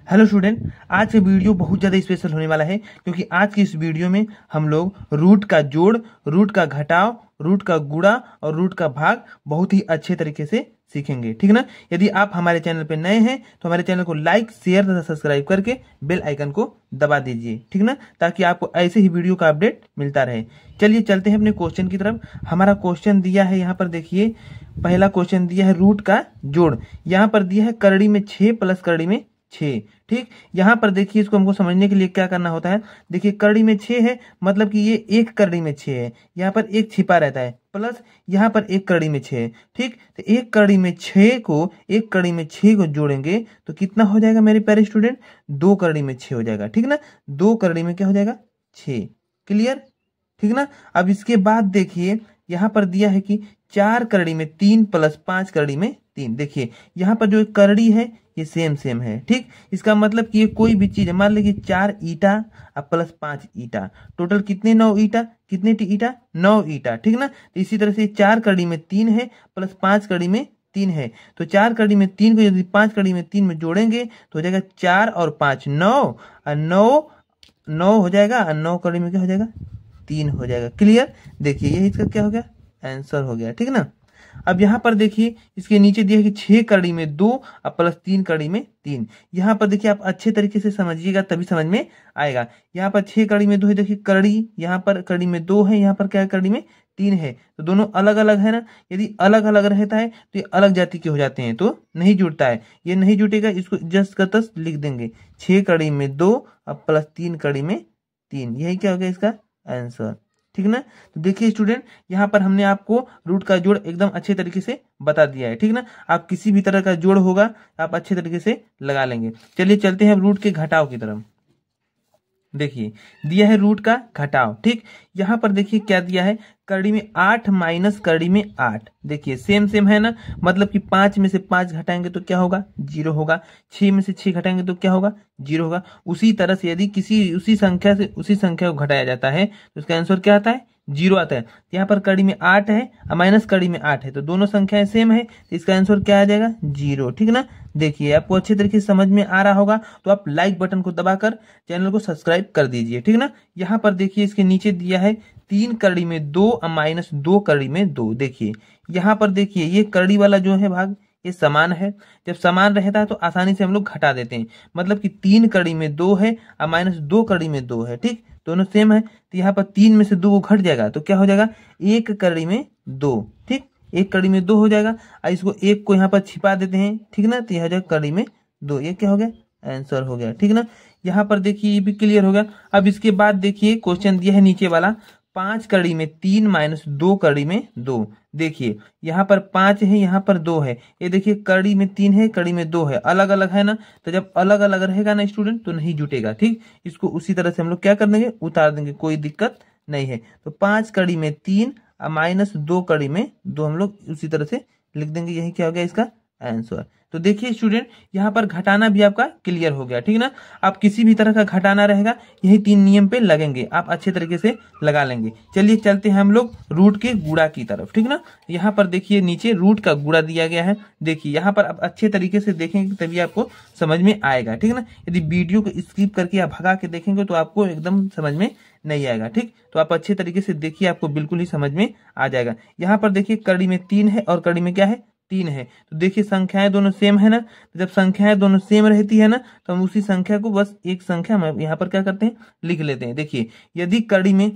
Hello student, आज का video बहुत ज़्यादा स्पेशल होने वाला है क्योंकि आज की इस वीडियो में हम लोग रूट का जोड़, रूट का घटाव, रूट का गुणा और रूट का भाग बहुत ही अच्छे तरीके से सीखेंगे। ठीक ना। यदि आप हमारे चैनल पर नए हैं तो हमारे चैनल को लाइक, शेयर तथा सब्सक्राइब करके बेल आइकन को दबा दीजिए। ठीक ना, ताकि आपको ऐसे ही वीडियो का अपडेट मिलता रहे। चलिए चलते हैं अपने क्वेश्चन की तरफ। हमारा क्वेश्चन दिया है यहाँ पर, देखिए पहला क्वेश्चन दिया है रूट का जोड़। यहाँ पर दिया है करड़ी में 6 प्लस करड़ी में 6। ठीक, यहाँ पर देखिए इसको हमको समझने के लिए क्या करना होता है। देखिए करड़ी में 6 है, मतलब कि ये एक करड़ी में 6 है, यहाँ पर एक छिपा रहता है, प्लस यहाँ पर एक करड़ी में 6 है। ठीक, तो एक करड़ी में 6 को एक करड़ी में 6 को जोड़ेंगे तो कितना हो जाएगा मेरे प्यारे स्टूडेंट? 2 करड़ी में 6 हो जाएगा। ठीक ना, 2 करड़ी में क्या हो जाएगा? 6। क्लियर? ठीक ना। अब इसके बाद देखिए यहाँ पर दिया है कि 4 करड़ी में 3 प्लस 5 करड़ी में 3। देखिए यहाँ पर जो करड़ी है ये सेम है। ठीक, इसका मतलब कि ये कोई भी चीज है, मान लीजिए 4 ईटा और प्लस 5 ईटा, टोटल कितने? 9 ईटा। कितने ईटा? 9 ईटा। ठीक ना। तो इसी तरह से 4 कड़ी में 3 है प्लस 5 कड़ी में 3 है, तो 4 कड़ी में 3 को यदि 5 कड़ी में 3 में जोड़ेंगे तो हो जाएगा 4 और 5 9, और 9 हो जाएगा, और 9 कड़ी में क्या हो जाएगा? 3 हो जाएगा। क्लियर? देखिए यही इसका क्या हो गया? आंसर हो गया। ठीक ना। अब यहाँ पर देखिए इसके नीचे दिया है कि 6 कड़ी में 2 और प्लस 3 कड़ी में 3। यहाँ पर देखिए आप अच्छे तरीके से समझिएगा तभी समझ में आएगा। यहाँ पर 6 कड़ी में 2 है, देखिए कड़ी, यहाँ पर कड़ी में 2 है, यहाँ पर क्या है? कड़ी में 3 है, तो दोनों अलग अलग है ना। यदि अलग अलग रहता है तो ये अलग जाति के हो जाते हैं, तो नहीं जुड़ता है। ये नहीं जुटेगा, इसको जस्ट का तस लिख देंगे। 6 कड़ी में 2 और प्लस 3 कड़ी में 3, यही क्या हो गया इसका आंसर। ठीक ना। तो देखिए स्टूडेंट, यहाँ पर हमने आपको रूट का जोड़ एकदम अच्छे तरीके से बता दिया है। ठीक ना, आप किसी भी तरह का जोड़ होगा आप अच्छे तरीके से लगा लेंगे। चलिए चलते हैं रूट के घटाव की तरफ। देखिए दिया है रूट का घटाव। ठीक, यहाँ पर देखिए क्या दिया है? करड़ी में 8 माइनस करड़ी में 8। देखिए सेम है ना, मतलब कि 5 में से 5 घटाएंगे तो क्या होगा? 0 होगा। 6 में से 6 घटाएंगे तो क्या होगा? 0 होगा। उसी तरह से यदि किसी उसी संख्या से उसी संख्या को घटाया जाता है तो इसका आंसर क्या आता है? 0 आता है। तो यहाँ पर कड़ी में 8 है और माइनस कड़ी में 8 है, तो दोनों संख्याएं सेम है, तो इसका आंसर क्या आ जाएगा? 0। ठीक ना। देखिए आपको अच्छे तरीके से समझ में आ रहा होगा तो आप लाइक बटन को दबाकर चैनल को सब्सक्राइब कर दीजिए। ठीक ना। यहाँ पर देखिए इसके नीचे दिया है 3 करड़ी में 2 और माइनस 2 करड़ी में 2। देखिए यहाँ पर देखिए ये करड़ी वाला जो है भाग ये समान है। जब समान रहता है तो आसानी से हम लोग घटा देते हैं, मतलब कि 3 कड़ी में 2 है और माइनस 2 कड़ी में 2 है। ठीक, दोनों सेम है, तो यहाँ पर 3 में से 2 को घट जाएगा तो क्या हो जाएगा? 1 कड़ी में 2। ठीक, 1 कड़ी में 2 हो जाएगा, और इसको 1 को यहाँ पर छिपा देते हैं। ठीक ना, तो यह हो जाएगा कड़ी में 2। ये क्या हो गया? आंसर हो गया। ठीक ना। यहाँ पर देखिए ये भी क्लियर हो गया। अब इसके बाद देखिए क्वेश्चन दिया है नीचे वाला 5 कड़ी में 3 माइनस 2 कड़ी में 2। देखिए यहाँ पर 5 है, यहाँ पर 2 है, ये देखिए कड़ी में 3 है, कड़ी में 2 है, अलग अलग है ना। तो जब अलग अलग रहेगा ना स्टूडेंट तो नहीं जुटेगा। ठीक, इसको उसी तरह से हम लोग क्या कर देंगे? उतार देंगे, कोई दिक्कत नहीं है। तो 5 कड़ी में 3 और माइनस 2 कड़ी में 2 हम लोग उसी तरह से लिख देंगे। यही क्या हो गया इसका आंसर। तो देखिए स्टूडेंट यहाँ पर घटाना भी आपका क्लियर हो गया। ठीक ना। आप किसी भी तरह का घटाना रहेगा यही 3 नियम पे लगेंगे, आप अच्छे तरीके से लगा लेंगे। चलिए चलते हैं हम लोग रूट के गुणा की तरफ। ठीक ना। यहाँ पर देखिए नीचे रूट का गुणा दिया गया है। देखिए यहाँ पर आप अच्छे तरीके से देखेंगे तभी आपको समझ में आएगा। ठीक ना। यदि वीडियो को स्किप करके आप भगा के देखेंगे तो आपको एकदम समझ में नहीं आएगा। ठीक, तो आप अच्छे तरीके से देखिए, आपको बिल्कुल ही समझ में आ जाएगा। यहाँ पर देखिए कड़ी में 3 है और कड़ी में क्या है? 3 है, तो देखिए संख्याएं दोनों सेम है ना। तो जब संख्याएं दोनों सेम रहती है ना तो हम उसी संख्या को बस एक संख्या हम यहाँ पर क्या करते हैं? लिख लेते हैं। देखिए यदि कड़ी में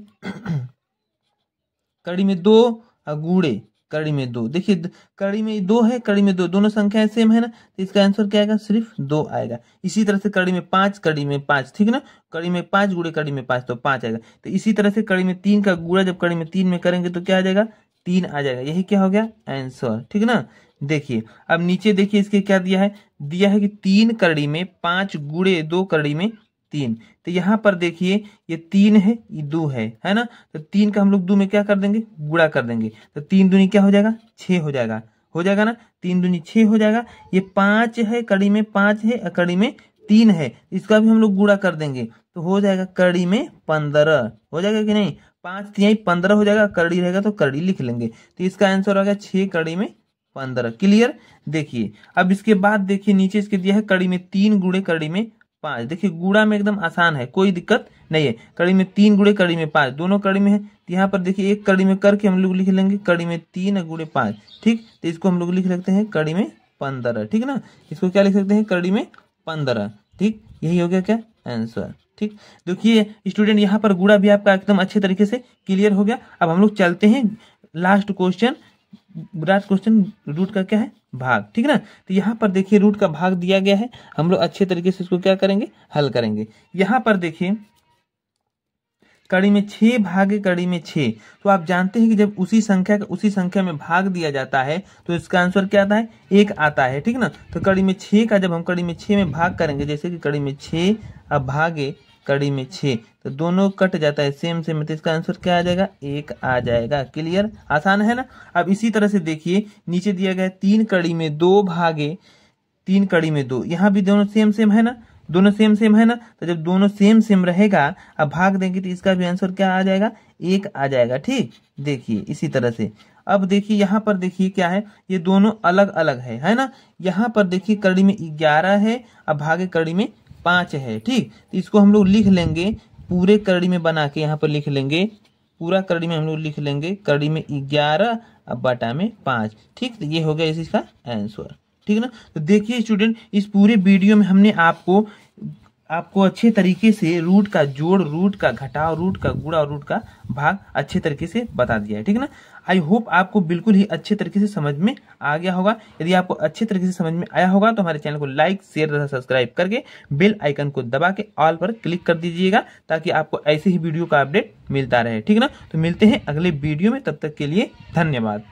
कड़ी में 2 और गुणे कड़ी में 2, देखिए कड़ी में 2 है, कड़ी में 2, दोनों संख्याएं सेम है ना, तो इसका आंसर क्या आएगा? सिर्फ 2 आएगा। इसी तरह से कड़ी में 5 कड़ी में 5, ठीक ना, कड़ी में 5 गुणे कड़ी में 5 तो 5 आएगा। तो इसी तरह से कड़ी में 3 का गुणा जब कड़ी में 3 में करेंगे तो क्या आ जाएगा? 3 आ जाएगा। यही क्या हो गया? आंसर। ठीक ना। देखिए अब नीचे देखिए इसके क्या दिया है? दिया है कि 3 कड़ी में 5 गुणे 2 कड़ी में 3। तो यहाँ पर देखिए ये 3 है, ये 2 है ना। तो 3 का हम लोग 2 में क्या कर देंगे? गुणा कर देंगे, तो 3 दूनी क्या हो जाएगा? 6 हो जाएगा। हो जाएगा ना, 3 दूनी 6 हो जाएगा। ये 5 है, कड़ी में 5 है और कड़ी में 3 है, इसका भी हम लोग गुणा कर देंगे तो हो जाएगा कड़ी में 15। हो जाएगा कि नहीं? 5 तिहाई 15 हो जाएगा, कड़ी रहेगा तो कड़ी लिख लेंगे। तो इसका आंसर हो गया 6 कड़ी में 15। क्लियर? देखिए अब इसके बाद देखिए नीचे इसके दिया है कड़ी में 3 गुणे कड़ी में 5। देखिए गुणा में एकदम आसान है, कोई दिक्कत नहीं है। कड़ी में 3 गुणे कड़ी में 5, दोनों कड़ी में है, तो यहाँ पर देखिए एक कड़ी में करके हम लोग लिख लेंगे कड़ी में 3 गुणे 5। ठीक, तो इसको हम लोग लिख सकते हैं कड़ी में 15। ठीक ना, इसको क्या लिख सकते हैं कड़ी में 15। ठीक, यही हो गया क्या आंसर। ठीक, देखिए स्टूडेंट यहाँ पर गुणा भी आपका एकदम अच्छे तरीके से क्लियर हो गया। अब हम लोग चलते हैं लास्ट क्वेश्चन रूट का क्या है भाग। ठीक ना, तो यहाँ पर देखिए रूट का भाग दिया गया है, हम लोग अच्छे तरीके से इसको क्या करेंगे हल करेंगे। यहाँ पर देखिए कड़ी में 6 भागे कड़ी में 6, तो आप जानते हैं कि जब उसी संख्या में भाग दिया जाता है तो इसका आंसर क्या आता है 1 आता है। ठीक ना, तो कड़ी में 6 का जब हम कड़ी में 6 में भाग करेंगे, जैसे कि कड़ी में 6 अब भागे कड़ी में 6, तो दोनों कट जाता है सेम, तो इसका आंसर क्या आ जाएगा 1 आ जाएगा। क्लियर, आसान है ना। अब इसी तरह से देखिए नीचे दिया गया 3 कड़ी में 2 भागे 3 कड़ी में 2, यहाँ भी दोनों सेम है ना, दोनों सेम है ना, तो जब दोनों सेम रहेगा अब भाग देंगे तो इसका भी आंसर क्या आ जाएगा 1 आ जाएगा। ठीक, देखिए इसी तरह से। अब देखिए यहाँ पर देखिए क्या है, ये दोनों अलग अलग है ना। यहाँ पर देखिए कड़ी में 11 है, अब भागे कड़ी में 5 है। ठीक, तो इसको हम लोग लिख लेंगे पूरे कड़ी में बना के, यहाँ पर लिख लेंगे पूरा कड़ी में हम लोग लिख लेंगे कड़ी में 11 अब बटा में 5। ठीक, तो ये हो गया इसका आंसर। ठीक है ना, तो देखिए स्टूडेंट इस पूरे वीडियो में हमने आपको अच्छे तरीके से रूट का जोड़, रूट का घटाव, रूट का गुणा और रूट का भाग अच्छे तरीके से बता दिया है। ठीक है ना, आई होप आपको बिल्कुल ही अच्छे तरीके से समझ में आ गया होगा। यदि आपको अच्छे तरीके से समझ में आया होगा तो हमारे चैनल को लाइक शेयर तथा सब्सक्राइब करके बेल आइकन को दबा के ऑल पर क्लिक कर दीजिएगा, ताकि आपको ऐसे ही वीडियो का अपडेट मिलता रहे। ठीक है ना, तो मिलते हैं अगले वीडियो में, तब तक के लिए धन्यवाद।